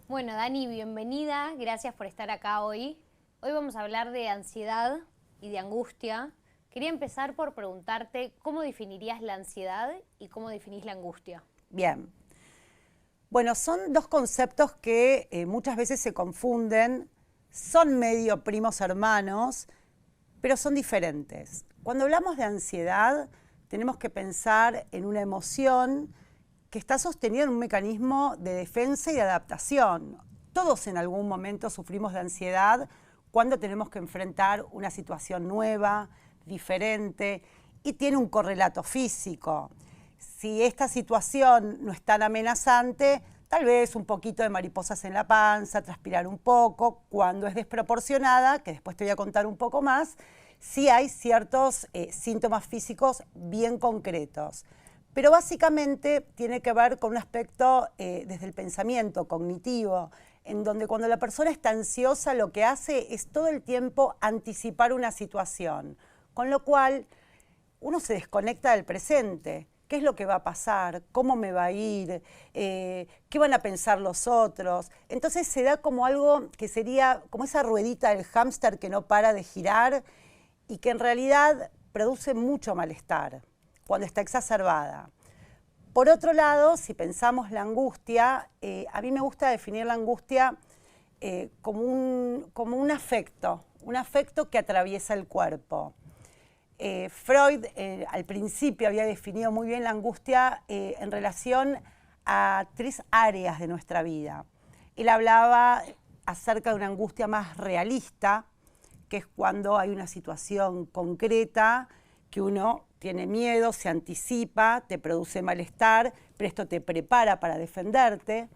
Bueno, Dani, bienvenida. Gracias por estar acá hoy. Hoy vamos a hablar de ansiedad y de angustia. Quería empezar por preguntarte cómo definirías la ansiedad y cómo definís la angustia. Bien. Bueno, son dos conceptos que muchas veces se confunden, son medio primos hermanos, pero son diferentes. Cuando hablamos de ansiedad, tenemos que pensar en una emoción que está sostenida en un mecanismo de defensa y de adaptación. Todos en algún momento sufrimos de ansiedad cuando tenemos que enfrentar una situación nueva, diferente, y tiene un correlato físico. Si esta situación no es tan amenazante, tal vez un poquito de mariposas en la panza, transpirar un poco. Cuando es desproporcionada, que después te voy a contar un poco más, sí hay ciertos síntomas físicos bien concretos. Pero básicamente tiene que ver con un aspecto desde el pensamiento cognitivo, en donde cuando la persona está ansiosa lo que hace es todo el tiempo anticipar una situación, con lo cual uno se desconecta del presente. ¿Qué es lo que va a pasar? ¿Cómo me va a ir? ¿Qué van a pensar los otros? Entonces se da como algo que sería como esa ruedita del hámster que no para de girar y que en realidad produce mucho malestar cuando está exacerbada. Por otro lado, si pensamos la angustia, a mí me gusta definir la angustia como un afecto que atraviesa el cuerpo. Freud al principio había definido muy bien la angustia en relación a 3 áreas de nuestra vida. Él hablaba acerca de una angustia más realista, que es cuando hay una situación concreta que uno tiene miedo, se anticipa, te produce malestar, pero esto te prepara para defenderte.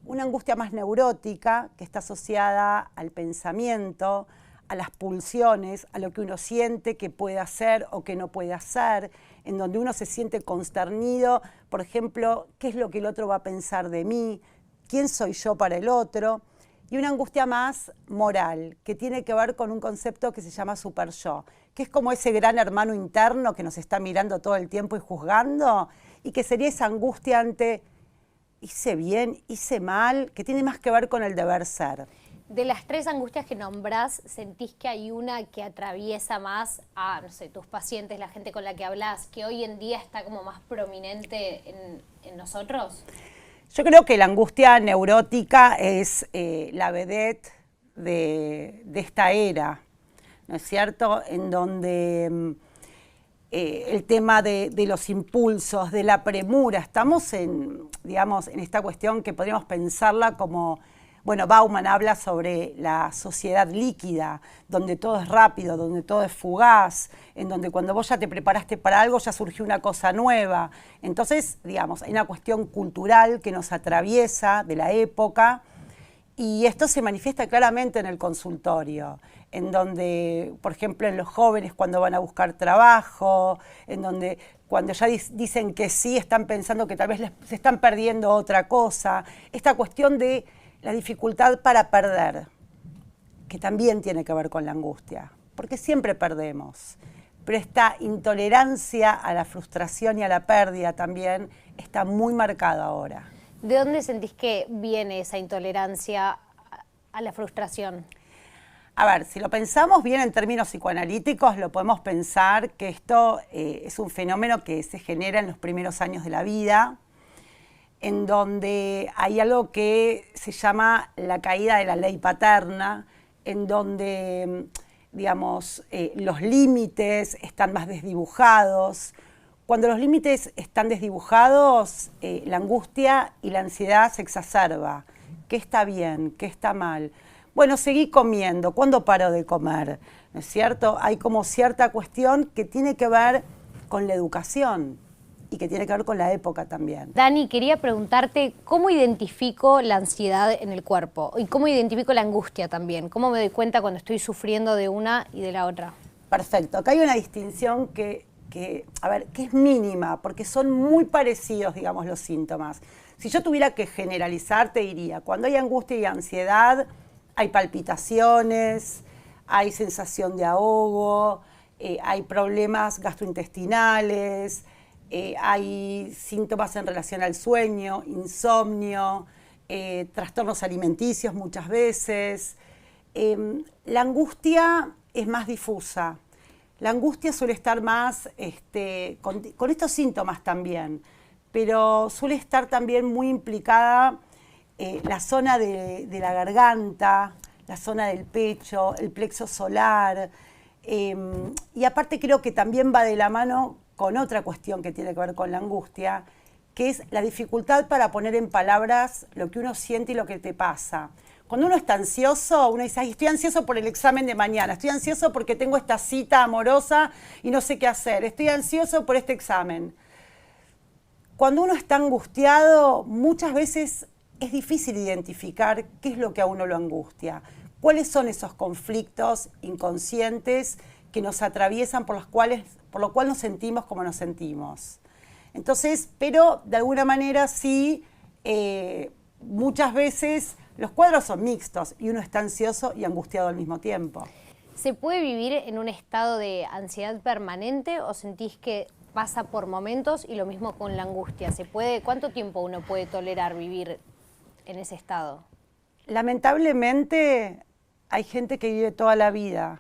Una angustia más neurótica, que está asociada al pensamiento, a las pulsiones, a lo que uno siente que puede hacer o que no puede hacer, en donde uno se siente consternido, por ejemplo, ¿qué es lo que el otro va a pensar de mí? ¿Quién soy yo para el otro? Y una angustia más moral, que tiene que ver con un concepto que se llama superyo, que es como ese gran hermano interno que nos está mirando todo el tiempo y juzgando, y que sería esa angustia ante hice bien, hice mal, que tiene más que ver con el deber ser. De las 3 angustias que nombrás, ¿sentís que hay una que atraviesa más a, no sé, tus pacientes, la gente con la que hablas, que hoy en día está como más prominente en nosotros? Yo creo que la angustia neurótica es la vedette de esta era, ¿no es cierto? En donde el tema de los impulsos, de la premura, estamos en esta cuestión que podríamos pensarla como, bueno, Bauman habla sobre la sociedad líquida, donde todo es rápido, donde todo es fugaz, en donde cuando vos ya te preparaste para algo ya surgió una cosa nueva. Entonces, hay una cuestión cultural que nos atraviesa de la época y esto se manifiesta claramente en el consultorio, en donde, por ejemplo, en los jóvenes cuando van a buscar trabajo, en donde cuando ya dicen que sí, están pensando que tal vez se están perdiendo otra cosa. Esta cuestión de la dificultad para perder, que también tiene que ver con la angustia, porque siempre perdemos, pero esta intolerancia a la frustración y a la pérdida también está muy marcada ahora. ¿De dónde sentís que viene esa intolerancia a la frustración? A ver, si lo pensamos bien en términos psicoanalíticos, lo podemos pensar que esto es un fenómeno que se genera en los primeros años de la vida, en donde hay algo que se llama la caída de la ley paterna, en donde, los límites están más desdibujados. Cuando los límites están desdibujados, la angustia y la ansiedad se exacerba. ¿Qué está bien? ¿Qué está mal? Bueno, seguí comiendo. ¿Cuándo paro de comer? ¿No es cierto? Hay como cierta cuestión que tiene que ver con la educación y que tiene que ver con la época también. Dani, quería preguntarte cómo identifico la ansiedad en el cuerpo y cómo identifico la angustia también. ¿Cómo me doy cuenta cuando estoy sufriendo de una y de la otra? Perfecto. Acá hay una distinción que es mínima, porque son muy parecidos, los síntomas. Si yo tuviera que generalizar, te diría, cuando hay angustia y ansiedad, hay palpitaciones, hay sensación de ahogo, hay problemas gastrointestinales, hay síntomas en relación al sueño, insomnio, trastornos alimenticios muchas veces. La angustia es más difusa. La angustia suele estar más con estos síntomas también, pero suele estar también muy implicada la zona de la garganta, la zona del pecho, el plexo solar. Y aparte creo que también va de la mano con otra cuestión que tiene que ver con la angustia, que es la dificultad para poner en palabras lo que uno siente y lo que te pasa. Cuando uno está ansioso, uno dice, ay, estoy ansioso por el examen de mañana, estoy ansioso porque tengo esta cita amorosa y no sé qué hacer, estoy ansioso por este examen. Cuando uno está angustiado, muchas veces es difícil identificar qué es lo que a uno lo angustia, cuáles son esos conflictos inconscientes que nos atraviesan por lo cual nos sentimos como nos sentimos. Entonces, pero de alguna manera sí, muchas veces los cuadros son mixtos y uno está ansioso y angustiado al mismo tiempo. ¿Se puede vivir en un estado de ansiedad permanente o sentís que pasa por momentos y lo mismo con la angustia? ¿Cuánto tiempo uno puede tolerar vivir en ese estado? Lamentablemente hay gente que vive toda la vida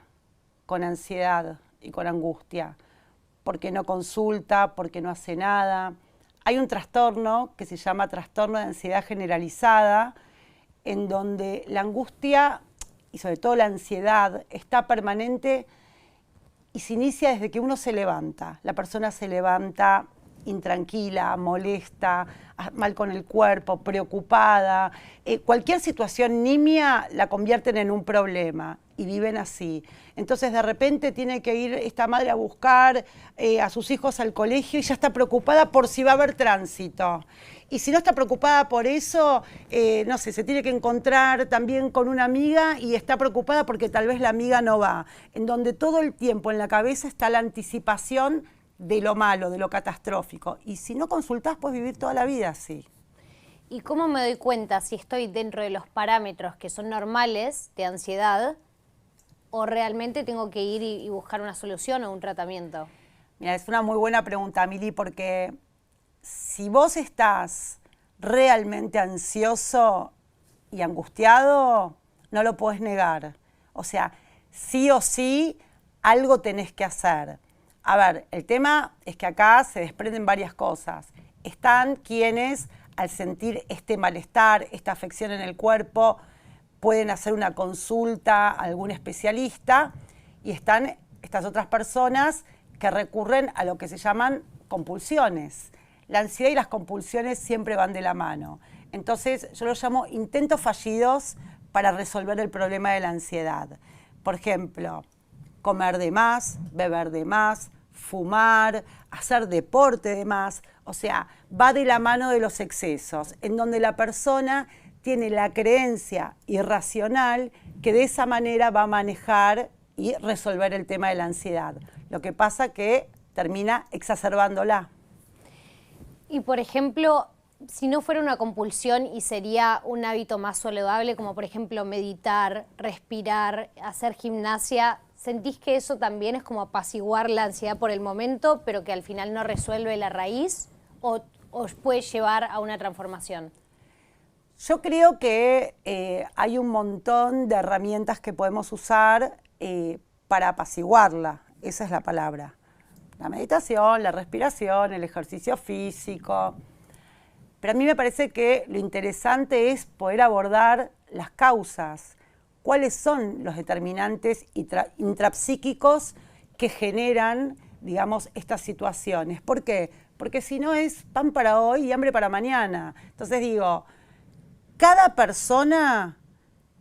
con ansiedad y con angustia, porque no consulta, porque no hace nada. Hay un trastorno que se llama trastorno de ansiedad generalizada, en donde la angustia y sobre todo la ansiedad está permanente y se inicia desde que uno se levanta. La persona se levanta intranquila, molesta, mal con el cuerpo, preocupada. Cualquier situación nimia la convierten en un problema y viven así. Entonces de repente tiene que ir esta madre a buscar a sus hijos al colegio y ya está preocupada por si va a haber tránsito. Y si no está preocupada por eso, no sé, se tiene que encontrar también con una amiga y está preocupada porque tal vez la amiga no va. En donde todo el tiempo en la cabeza está la anticipación de lo malo, de lo catastrófico. Y si no consultás, puedes vivir toda la vida así. ¿Y cómo me doy cuenta si estoy dentro de los parámetros que son normales de ansiedad o realmente tengo que ir y buscar una solución o un tratamiento? Mira, es una muy buena pregunta, Mili, porque si vos estás realmente ansioso y angustiado, no lo podés negar. O sea, sí o sí, algo tenés que hacer. A ver, el tema es que acá se desprenden varias cosas. Están quienes, al sentir este malestar, esta afección en el cuerpo, pueden hacer una consulta a algún especialista, y están estas otras personas que recurren a lo que se llaman compulsiones. La ansiedad y las compulsiones siempre van de la mano. Entonces, yo lo llamo intentos fallidos para resolver el problema de la ansiedad. Por ejemplo, comer de más, beber de más, fumar, hacer deporte de más. O sea, va de la mano de los excesos, en donde la persona tiene la creencia irracional que de esa manera va a manejar y resolver el tema de la ansiedad. Lo que pasa que termina exacerbándola. Y por ejemplo, si no fuera una compulsión y sería un hábito más saludable, como por ejemplo meditar, respirar, hacer gimnasia, ¿sentís que eso también es como apaciguar la ansiedad por el momento, pero que al final no resuelve la raíz o puede llevar a una transformación? Yo creo que hay un montón de herramientas que podemos usar para apaciguarla, esa es la palabra. La meditación, la respiración, el ejercicio físico. Pero a mí me parece que lo interesante es poder abordar las causas. ¿Cuáles son los determinantes intrapsíquicos que generan, digamos, estas situaciones? ¿Por qué? Porque si no es pan para hoy y hambre para mañana. Entonces digo, cada persona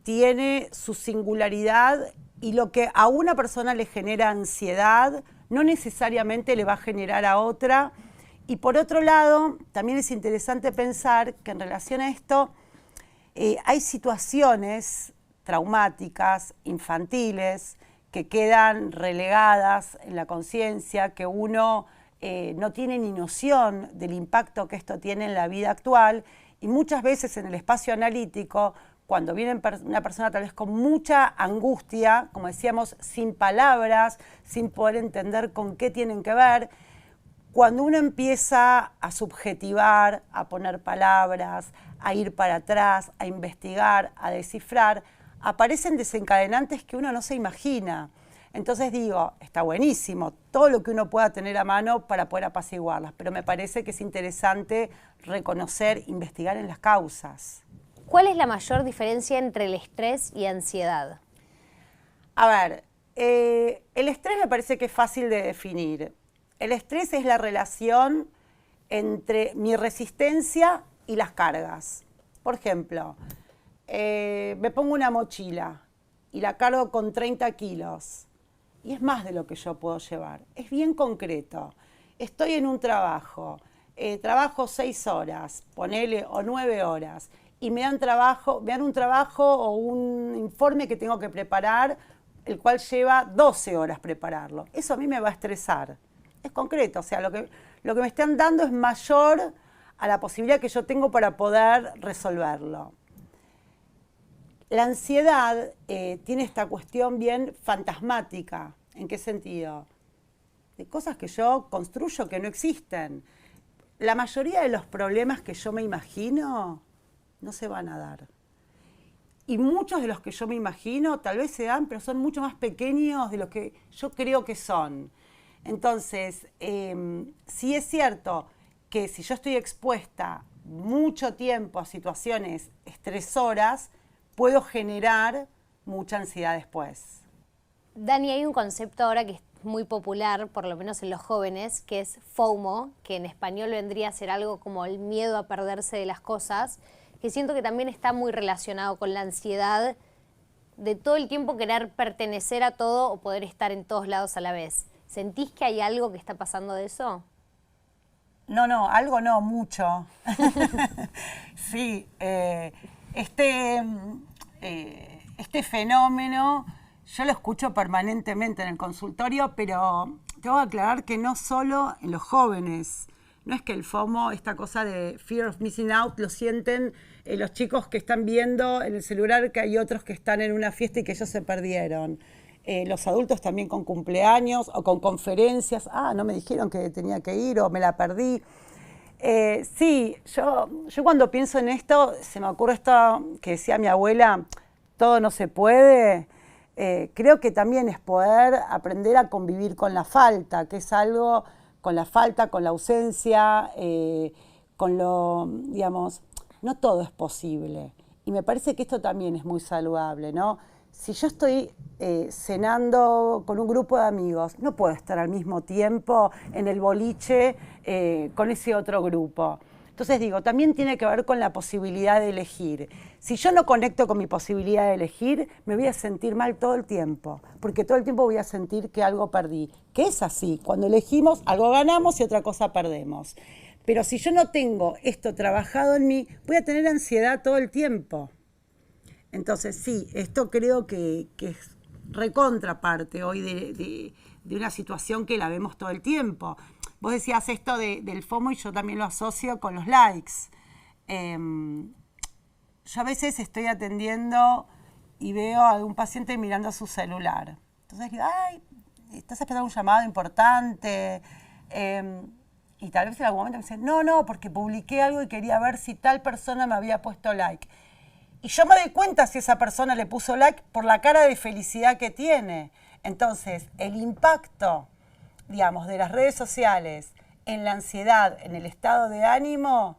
tiene su singularidad y lo que a una persona le genera ansiedad no necesariamente le va a generar a otra. Y por otro lado, también es interesante pensar que en relación a esto hay situaciones traumáticas, infantiles, que quedan relegadas en la conciencia, que uno no tiene ni noción del impacto que esto tiene en la vida actual, y muchas veces en el espacio analítico, cuando viene una persona tal vez con mucha angustia, como decíamos, sin palabras, sin poder entender con qué tienen que ver, cuando uno empieza a subjetivar, a poner palabras, a ir para atrás, a investigar, a descifrar, aparecen desencadenantes que uno no se imagina. Entonces digo, está buenísimo todo lo que uno pueda tener a mano para poder apaciguarlas, pero me parece que es interesante reconocer, investigar en las causas. ¿Cuál es la mayor diferencia entre el estrés y ansiedad? A ver, el estrés me parece que es fácil de definir. El estrés es la relación entre mi resistencia y las cargas. Por ejemplo, me pongo una mochila y la cargo con 30 kilos. Y es más de lo que yo puedo llevar. Es bien concreto. Estoy en un trabajo, trabajo 6 horas, ponele, o 9 horas, y me dan un trabajo o un informe que tengo que preparar, el cual lleva 12 horas prepararlo. Eso a mí me va a estresar. Es concreto, o sea, lo que me están dando es mayor a la posibilidad que yo tengo para poder resolverlo. La ansiedad tiene esta cuestión bien fantasmática. ¿En qué sentido? De cosas que yo construyo que no existen. La mayoría de los problemas que yo me imagino no se van a dar. Y muchos de los que yo me imagino tal vez se dan, pero son mucho más pequeños de los que yo creo que son. Entonces, sí es cierto que si yo estoy expuesta mucho tiempo a situaciones estresoras, puedo generar mucha ansiedad después. Dani, hay un concepto ahora que es muy popular, por lo menos en los jóvenes, que es FOMO, que en español vendría a ser algo como el miedo a perderse de las cosas, que siento que también está muy relacionado con la ansiedad de todo el tiempo querer pertenecer a todo o poder estar en todos lados a la vez. ¿Sentís que hay algo que está pasando de eso? No, algo no, mucho. Sí, este fenómeno yo lo escucho permanentemente en el consultorio, pero tengo que aclarar que no solo en los jóvenes. No es que el FOMO, esta cosa de fear of missing out, lo sienten los chicos que están viendo en el celular que hay otros que están en una fiesta y que ellos se perdieron. Los adultos también con cumpleaños o con conferencias. No me dijeron que tenía que ir o me la perdí. Sí, yo cuando pienso en esto, se me ocurre esto que decía mi abuela, todo no se puede. Creo que también es poder aprender a convivir con la falta, que es algo, con la falta, con la ausencia, con lo, digamos, no todo es posible. Y me parece que esto también es muy saludable, ¿no? Si yo estoy cenando con un grupo de amigos, no puedo estar al mismo tiempo en el boliche con ese otro grupo. Entonces digo, también tiene que ver con la posibilidad de elegir. Si yo no conecto con mi posibilidad de elegir, me voy a sentir mal todo el tiempo, porque todo el tiempo voy a sentir que algo perdí. Que es así, cuando elegimos, algo ganamos y otra cosa perdemos. Pero si yo no tengo esto trabajado en mí, voy a tener ansiedad todo el tiempo. Entonces sí, esto creo que es recontraparte hoy de una situación que la vemos todo el tiempo. Vos decías esto del FOMO y yo también lo asocio con los likes. Yo a veces estoy atendiendo y veo a un paciente mirando su celular. Entonces digo, ay, estás esperando un llamado importante. Y tal vez en algún momento me dicen, no, porque publiqué algo y quería ver si tal persona me había puesto like. Y yo me doy cuenta si esa persona le puso like por la cara de felicidad que tiene. Entonces, el impacto, digamos, de las redes sociales en la ansiedad, en el estado de ánimo,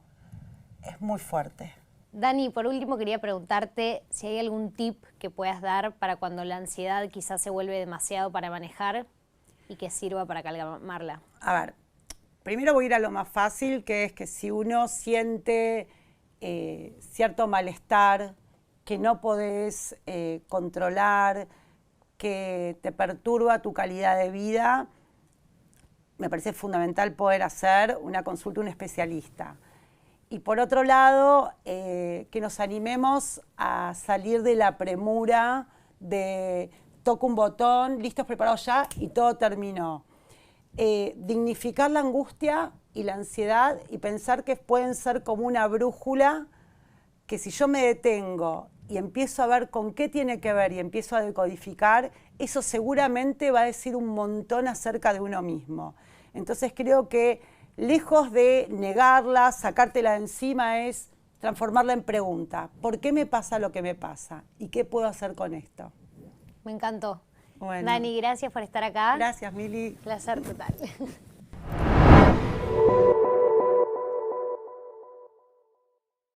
es muy fuerte. Dani, por último quería preguntarte si hay algún tip que puedas dar para cuando la ansiedad quizás se vuelve demasiado para manejar y que sirva para calmarla. A ver, primero voy a ir a lo más fácil, que es que si uno siente cierto malestar que no podés controlar, que te perturba tu calidad de vida, me parece fundamental poder hacer una consulta a un especialista. Y por otro lado, que nos animemos a salir de la premura de toco un botón, listos, preparados ya y todo terminó. Dignificar la angustia y la ansiedad y pensar que pueden ser como una brújula que si yo me detengo y empiezo a ver con qué tiene que ver y empiezo a decodificar, eso seguramente va a decir un montón acerca de uno mismo. Entonces creo que lejos de negarla, sacártela de encima, es transformarla en pregunta. ¿Por qué me pasa lo que me pasa? ¿Y qué puedo hacer con esto? Me encantó. Bueno. Dani, gracias por estar acá. Gracias, Mili. Placer total.